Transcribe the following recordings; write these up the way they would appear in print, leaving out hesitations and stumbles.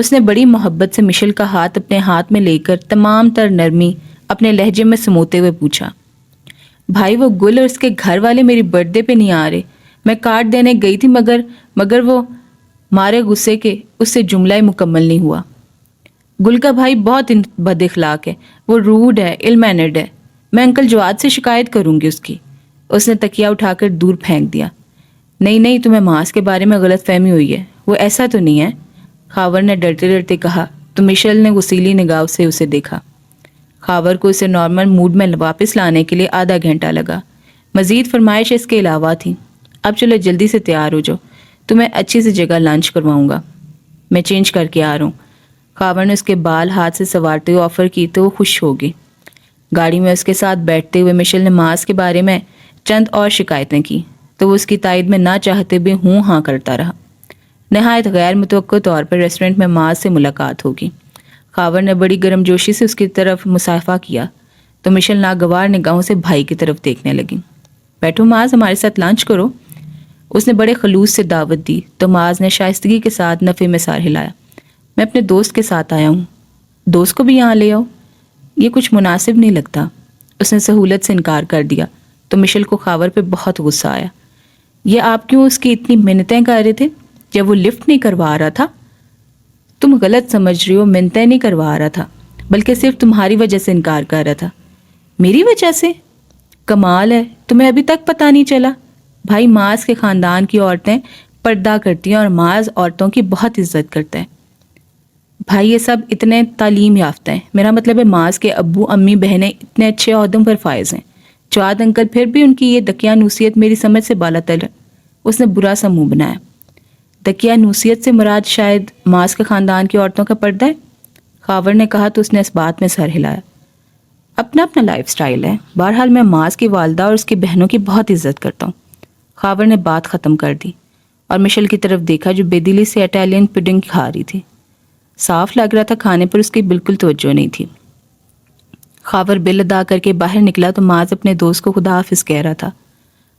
اس نے بڑی محبت سے مشل کا ہاتھ اپنے ہاتھ میں لے کر تمام تر نرمی اپنے لہجے میں سموتے ہوئے پوچھا، بھائی وہ گل اور اس کے گھر والے میری برتھ ڈے پہ نہیں آ رہے، میں کارڈ دینے گئی تھی مگر وہ مارے غصے کے اس سے جملہ ہی مکمل نہیں ہوا۔ گل کا بھائی بہت بد اخلاق ہے، وہ روڈ ہے، ill mannered ہے، میں انکل جواد سے شکایت کروں گی اس کی۔ اس نے تکیہ اٹھا کر دور پھینک دیا۔ نہیں تمہیں ماس کے بارے میں غلط فہمی ہوئی ہے، وہ ایسا تو نہیں ہے، خاور نے ڈرتے ڈرتے کہا تو مشل نے غصیلی نگاہ سے اسے دیکھا۔ خاور کو اسے نارمل موڈ میں واپس لانے کے لیے آدھا گھنٹہ لگا۔ مزید فرمائش اس کے علاوہ تھی۔ اب چلو جلدی سے تیار ہو جاؤ، تمہیں اچھی سی جگہ لنچ کرواؤں گا، میں چینج کر کے آ رہا ہوں۔ خاور نے اس کے بال ہاتھ سے سنوارتے ہوئے آفر کی تو وہ خوش ہو گئی۔ گاڑی میں اس کے ساتھ بیٹھتے ہوئے مشل نے ماس کے بارے میں چند اور شکایتیں کی تو وہ اس کی تائید میں نہ چاہتے بھی ہوں ہاں کرتا رہا۔ نہایت غیر متوقع طور پر ریسٹورنٹ میں ماس سے ملاقات ہوگی۔ خاور نے بڑی گرم جوشی سے اس کی طرف مصافحہ کیا تو مشل ناگوار نگاہوں سے بھائی کی طرف دیکھنے لگی۔ بیٹھو معاذ، ہمارے ساتھ لنچ کرو، اس نے بڑے خلوص سے دعوت دی تو معاذ نے شائستگی کے ساتھ نفی میں سار ہلایا۔ میں اپنے دوست کے ساتھ آیا ہوں، دوست کو بھی یہاں لے آؤ، یہ کچھ مناسب نہیں لگتا۔ اس نے سہولت سے انکار کر دیا تو مشل کو خاور پہ بہت غصہ آیا۔ یہ آپ کیوں اس کی اتنی منتیں کر رہے تھے جب وہ لفٹ نہیں کروا رہا تھا؟ تم غلط سمجھ رہی ہو، منتیں نہیں کروا رہا تھا بلکہ صرف تمہاری وجہ سے انکار کر رہا تھا۔ میری وجہ سے؟ کمال ہے، تمہیں ابھی تک پتہ نہیں چلا؟ بھائی معاذ کے خاندان کی عورتیں پردہ کرتی ہیں اور معاذ عورتوں کی بہت عزت کرتا ہے۔ بھائی یہ سب اتنے تعلیم یافتہ ہیں، میرا مطلب ہے معاذ کے ابو امی بہنیں اتنے اچھے عہدوں پر فائز ہیں۔ جواد انکل پھر بھی ان کی یہ دقیانوسیت میری سمجھ سے بالا تر ہے۔ اس نے برا سا منہ بنایا۔ دقیانوسیت سے مراد شاید معاذ کے خاندان کی عورتوں کا پردہ ہے، خاور نے کہا تو اس نے اس بات میں سر ہلایا۔ اپنا اپنا لائف سٹائل ہے، بہرحال میں معاذ کی والدہ اور اس کی بہنوں کی بہت عزت کرتا ہوں۔ خاور نے بات ختم کر دی اور مشل کی طرف دیکھا جو بے دلی سے اٹیلین پڈنگ کھا رہی تھی۔ صاف لگ رہا تھا کھانے پر اس کی بالکل توجہ نہیں تھی۔ خاور بل ادا کر کے باہر نکلا تو معاذ اپنے دوست کو خدا حافظ کہہ رہا تھا۔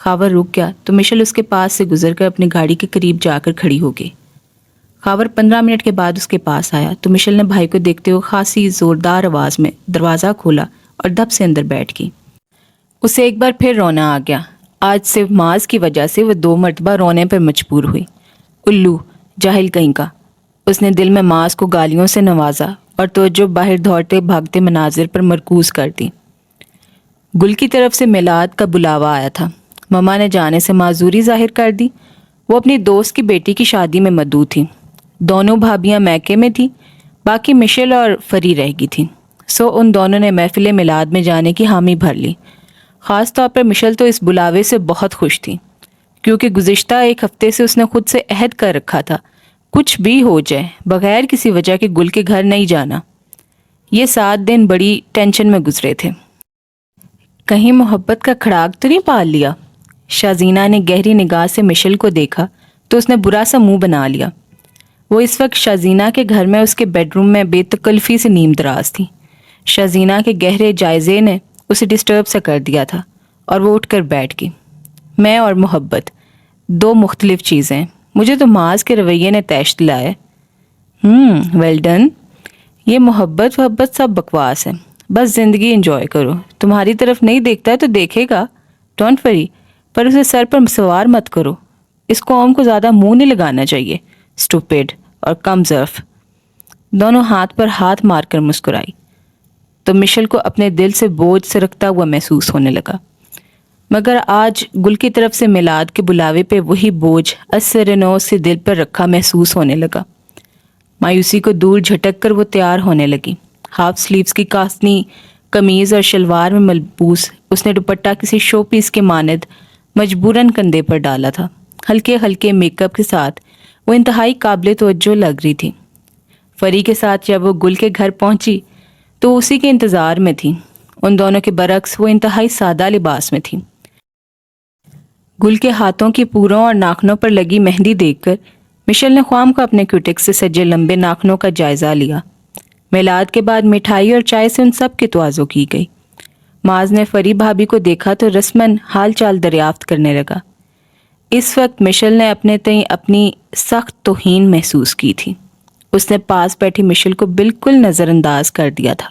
خاور رک گیا تو مشل اس کے پاس سے گزر کر اپنی گاڑی کے قریب جا کر کھڑی ہو گئی۔ خاور 15 منٹ کے بعد اس کے پاس آیا تو مشل نے بھائی کو دیکھتے ہوئے خاصی زوردار آواز میں دروازہ کھولا اور دب سے اندر بیٹھ گئی۔ اسے ایک بار پھر رونا آ گیا۔ آج صرف معاذ کی وجہ سے وہ 2 مرتبہ رونے پر مجبور ہوئی۔ الو، جاہل کہیں کا۔ اس نے دل میں معاذ کو گالیوں سے نوازا اور توجہ باہر دوڑتے بھاگتے مناظر پر مرکوز کر دی۔ گل کی طرف سے میلاد کا بلاوا آیا تھا۔ مما نے جانے سے معذوری ظاہر کر دی۔ وہ اپنی دوست کی بیٹی کی شادی میں مدعو تھی۔ دونوں بھابیاں میکے میں تھیں، باقی مشل اور فری رہ گئی تھیں۔ سو ان دونوں نے محفل میلاد میں جانے کی حامی بھر لی۔ خاص طور پر مشل تو اس بلاوے سے بہت خوش تھی کیونکہ گزشتہ 1 ہفتے سے اس نے خود سے عہد کر رکھا تھا کچھ بھی ہو جائے بغیر کسی وجہ کے گل کے گھر نہیں جانا۔ یہ 7 دن بڑی ٹینشن میں گزرے تھے۔ کہیں محبت کا کھڑاک تو نہیں پال لیا؟ شازینہ نے گہری نگاہ سے مشل کو دیکھا تو اس نے برا سا منہ بنا لیا۔ وہ اس وقت شازینہ کے گھر میں اس کے بیڈ روم میں بے تکلفی سے نیم دراز تھی۔ شازینہ کے گہرے جائزے نے اسے ڈسٹرب سا کر دیا تھا اور وہ اٹھ کر بیٹھ گئی۔ میں اور محبت 2 مختلف چیزیں، مجھے تو معاذ کے رویے نے تیش دلایا۔ Well done. یہ محبت سب بکواس ہے، بس زندگی انجوائے کرو۔ تمہاری طرف نہیں دیکھتا ہے تو دیکھے گا، ڈونٹ وری، پر اسے سر پر سوار مت کرو۔ اس قوم کو زیادہ منہ نہیں لگانا چاہیے، اسٹوپڈ اور کم ظرف۔ دونوں ہاتھ پر ہاتھ مار کر مسکرائی تو مشل کو اپنے دل سے بوجھ سرکتا ہوا محسوس ہونے لگا، مگر آج گل کی طرف سے میلاد کے بلاوے پہ وہی بوجھ اثر نو سے دل پر رکھا محسوس ہونے لگا۔ مایوسی کو دور جھٹک کر وہ تیار ہونے لگی۔ ہاف سلیوز کی کاسنی قمیض اور شلوار میں ملبوس اس نے دوپٹہ کسی شو پیس کے مانند مجبوراً کندھے پر ڈالا تھا۔ ہلکے ہلکے میک اپ کے ساتھ وہ انتہائی قابل توجہ لگ رہی تھی۔ فری کے ساتھ جب وہ گل کے گھر پہنچی تو اسی کے انتظار میں تھی۔ ان دونوں کے برعکس وہ انتہائی سادہ لباس میں تھی۔ گل کے ہاتھوں کی پوروں اور ناخنوں پر لگی مہندی دیکھ کر مشل نے خواہم کو اپنے کیوٹکس سے سجے لمبے ناخنوں کا جائزہ لیا۔ میلاد کے بعد مٹھائی اور چائے سے ان سب کی توازو کی گئی۔ معاذ نے فری بھابھی کو دیکھا تو رسماً حال چال دریافت کرنے لگا۔ اس وقت مشل نے اپنے تئیں اپنی سخت توہین محسوس کی تھی۔ اس نے پاس بیٹھی مشل کو بالکل نظر انداز کر دیا تھا۔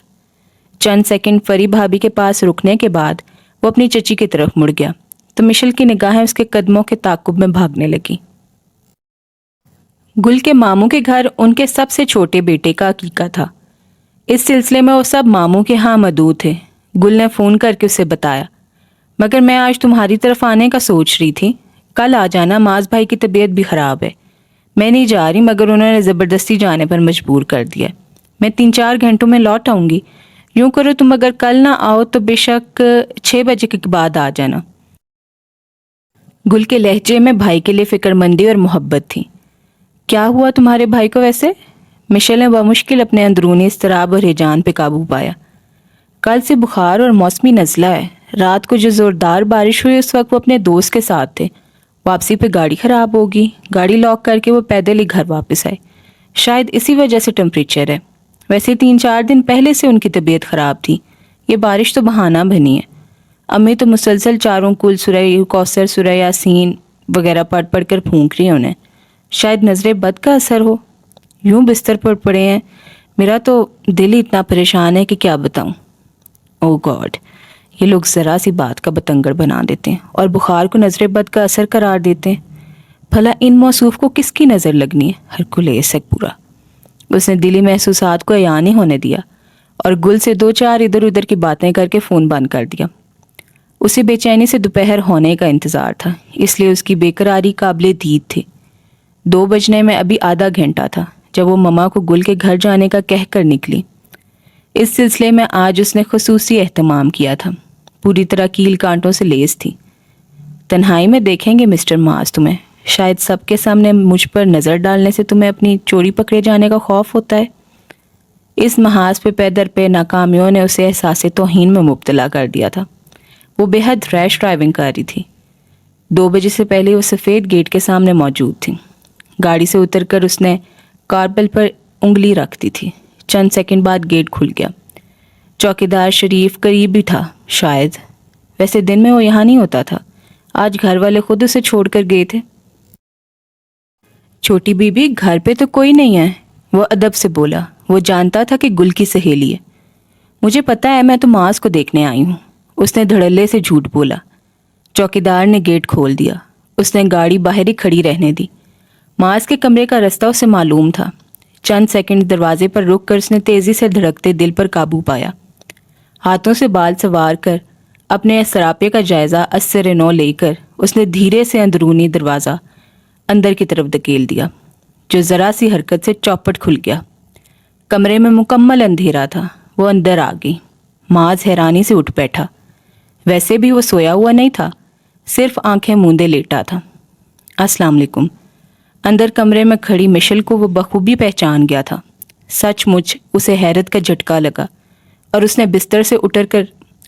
چند سیکنڈ فری بھابھی کے پاس رکنے کے بعد وہ اپنی چچی کی طرف مڑ گیا تو مشل کی نگاہیں اس کے قدموں کے تعاقب میں بھاگنے لگی۔ گل کے ماموں کے گھر ان کے سب سے چھوٹے بیٹے کا عقیقہ تھا۔ اس سلسلے میں وہ سب ماموں کے ہاں مدعو تھے۔ گل نے فون کر کے اسے بتایا، مگر میں آج تمہاری طرف آنے کا سوچ رہی تھی، کل آ جانا، معاذ بھائی کی طبیعت بھی خراب ہے۔ میں نہیں جا رہی مگر انہوں نے زبردستی جانے پر مجبور کر دیا۔ میں 3-4 گھنٹوں میں لوٹ آؤں گی۔ یوں کرو تم اگر کل نہ آؤ تو بے شک 6 بجے کے بعد آ جانا۔ گل کے لہجے میں بھائی کے لیے فکر مندی اور محبت تھی۔ کیا ہوا تمہارے بھائی کو ویسے؟ مشل نے بمشکل اپنے اندرونی اضطراب اور ہیجان پہ قابو پایا۔ کل سے بخار اور موسمی نزلہ ہے۔ رات کو جو زوردار بارش ہوئی اس وقت وہ اپنے دوست کے ساتھ تھے۔ واپسی پہ گاڑی خراب ہوگی، گاڑی لاک کر کے وہ پیدل ہی گھر واپس آئے۔ شاید اسی وجہ سے ٹمپریچر ہے۔ ویسے 3-4 دن پہلے سے ان کی طبیعت خراب تھی، یہ بارش تو بہانہ بنی ہے۔ امی تو مسلسل چاروں کل سورہ کوثر، سورہ یاسین وغیرہ پڑھ پڑھ کر پھونک رہی ہیں انہیں۔ شاید نظر بد کا اثر ہو۔ یوں بستر پر پڑے ہیں، میرا تو دل ہی اتنا پریشان ہے کہ کیا بتاؤں۔ او گاڈ، یہ لوگ ذرا سی بات کا بتنگڑ بنا دیتے ہیں اور بخار کو نظر بد کا اثر قرار دیتے ہیں۔ بھلا ان موصوف کو کس کی نظر لگنی ہے؟ ہرکلیس ہے پورا۔ اس نے دلی محسوسات کو عیاں نہیں ہونے دیا اور گل سے 2-4 ادھر ادھر کی باتیں کر کے فون بند کر دیا۔ اسے بے چینی سے دوپہر ہونے کا انتظار تھا، اس لیے اس کی بے قراری قابل دید تھی۔ 2 بجنے میں ابھی آدھا گھنٹہ تھا جب وہ مما کو گل کے گھر جانے کا کہہ کر نکلی۔ اس سلسلے میں آج اس نے خصوصی اہتمام کیا تھا، پوری طرح کیل کانٹوں سے لیس تھی۔ تنہائی میں دیکھیں گے مسٹر معاذ تمہیں، شاید سب کے سامنے مجھ پر نظر ڈالنے سے تمہیں اپنی چوری پکڑے جانے کا خوف ہوتا ہے۔ اس محاذ پہ پیدر پہ ناکامیوں نے اسے احساس توہین میں مبتلا کر دیا تھا۔ وہ بے حد ریش ڈرائیونگ کر رہی تھی۔ 2 بجے سے پہلے وہ سفید گیٹ کے سامنے موجود تھی۔ گاڑی سے اتر کر اس نے کاربل پر انگلی رکھ دی تھی۔ چند سیکنڈ بعد گیٹ کھل گیا۔ چوکیدار شریف قریب ہی تھا شاید، ویسے دن میں وہ یہاں نہیں ہوتا تھا، آج گھر والے خود اسے چھوڑ کر گئے تھے۔ چھوٹی بی بی گھر پہ تو کوئی نہیں ہے، وہ ادب سے بولا۔ وہ جانتا تھا کہ گل کی سہیلی ہے۔ مجھے پتا ہے، میں تو معاذ کو دیکھنے آئی ہوں، اس نے دھڑلے سے جھوٹ بولا۔ چوکیدار نے گیٹ کھول دیا۔ اس نے گاڑی باہر ہی کھڑی رہنے دی۔ معاذ کے کمرے کا رستہ اسے معلوم تھا۔ چند سیکنڈ دروازے پر رک کر اس نے تیزی سے دھڑکتے دل پر قابو پایا۔ ہاتھوں سے بال سوار کر اپنے سراپے کا جائزہ اثر نو لے کر اس نے دھیرے سے اندرونی دروازہ اندر کی طرف دھکیل دیا، جو ذرا سی حرکت سے چوپٹ کھل گیا۔ کمرے میں مکمل اندھیرا تھا۔ وہ اندر آ گئی۔ معاذ حیرانی سے اٹھ بیٹھا۔ ویسے بھی وہ سویا ہوا نہیں تھا، صرف آنکھیں موندے لیٹا تھا۔ السلام علیکم۔ اندر کمرے میں کھڑی مشل کو وہ بخوبی پہچان گیا تھا۔ سچ مچ اسے حیرت کا جھٹکا لگا اور اس نے بستر سے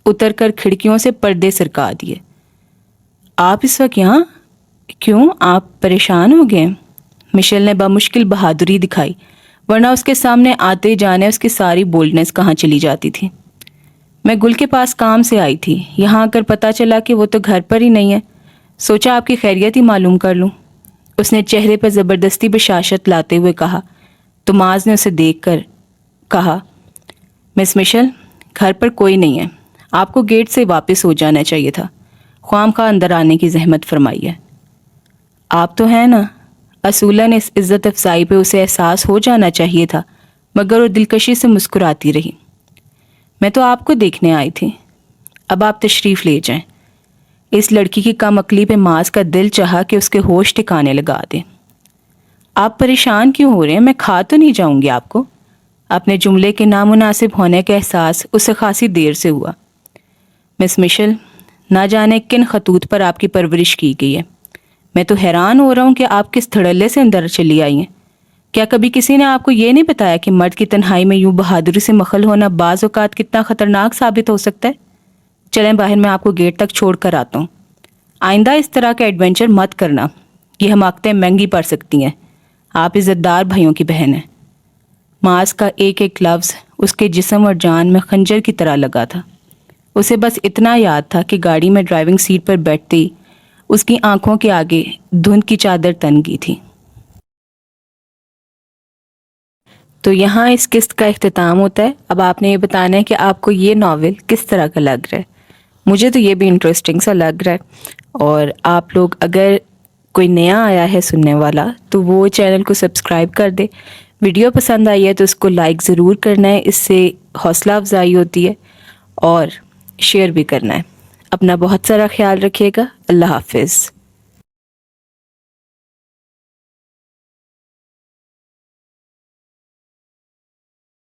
اتر کر کھڑکیوں سے پردے سرکا دیے۔ آپ اس وقت یہاں کیوں؟ آپ پریشان ہو گئے؟ مشل نے بمشکل بہادری دکھائی، ورنہ اس کے سامنے آتے جانے اس کی ساری بولڈنس کہاں چلی جاتی تھی۔ میں گل کے پاس کام سے آئی تھی، یہاں آ کر پتہ چلا کہ وہ تو گھر پر ہی نہیں ہے، سوچا آپ کی خیریت ہی معلوم کر لوں۔ اس نے چہرے پر زبردستی بشاشت لاتے ہوئے کہا تو معاذ نے اسے دیکھ کر کہا، مس مشل، گھر پر کوئی نہیں ہے، آپ کو گیٹ سے واپس ہو جانا چاہیے تھا، خواہ مخواہ اندر آنے کی زحمت فرمائی ہے۔ آپ تو ہیں نا؟ اصولاً اس عزت افزائی پہ اسے احساس ہو جانا چاہیے تھا، مگر وہ دلکشی سے مسکراتی رہی۔ میں تو آپ کو دیکھنے آئی تھی، اب آپ تشریف لے جائیں۔ اس لڑکی کی کم عقلی پہ معاذ کا دل چاہا کہ اس کے ہوش ٹھکانے لگا دے۔ آپ پریشان کیوں ہو رہے ہیں؟ میں کھا تو نہیں جاؤں گی آپ کو؟ اپنے جملے کے نامناسب ہونے کا احساس اسے خاصی دیر سے ہوا۔ مس مشل، نہ جانے کن خطوط پر آپ کی پرورش کی گئی ہے، میں تو حیران ہو رہا ہوں کہ آپ کس دھڑلے سے اندر چلی آئی ہیں۔ کیا کبھی کسی نے آپ کو یہ نہیں بتایا کہ مرد کی تنہائی میں یوں بہادری سے مخل ہونا بعض اوقات کتنا خطرناک ثابت ہو سکتا ہے؟ چلیں باہر، میں آپ کو گیٹ تک چھوڑ کر آتا ہوں۔ آئندہ اس طرح کا ایڈونچر مت کرنا، یہ حماقتیں مہنگی پڑ سکتی ہیں۔ آپ عزت دار بھائیوں کی بہن ہیں۔ معاذ کا ایک ایک لفظ اس کے جسم اور جان میں خنجر کی طرح لگا تھا۔ اسے بس اتنا یاد تھا کہ گاڑی میں ڈرائیونگ سیٹ پر بیٹھتے ہی اس کی آنکھوں کے آگے دھند کی چادر تن گئی تھی۔ تو یہاں اس قسط کا اختتام ہوتا ہے. اب آپ نے یہ بتانا ہے کہ آپ کو یہ ناول کس طرح کا لگ رہا ہے. مجھے تو یہ بھی انٹرسٹنگ سا لگ رہا ہے. اور آپ لوگ اگر کوئی نیا آیا ہے سننے والا تو وہ چینل کو سبسکرائب کر دے. ویڈیو پسند آئی ہے تو اس کو لائک ضرور کرنا ہے، اس سے حوصلہ افزائی ہوتی ہے، اور شیئر بھی کرنا ہے. اپنا بہت سارا خیال رکھیے گا. اللہ حافظ.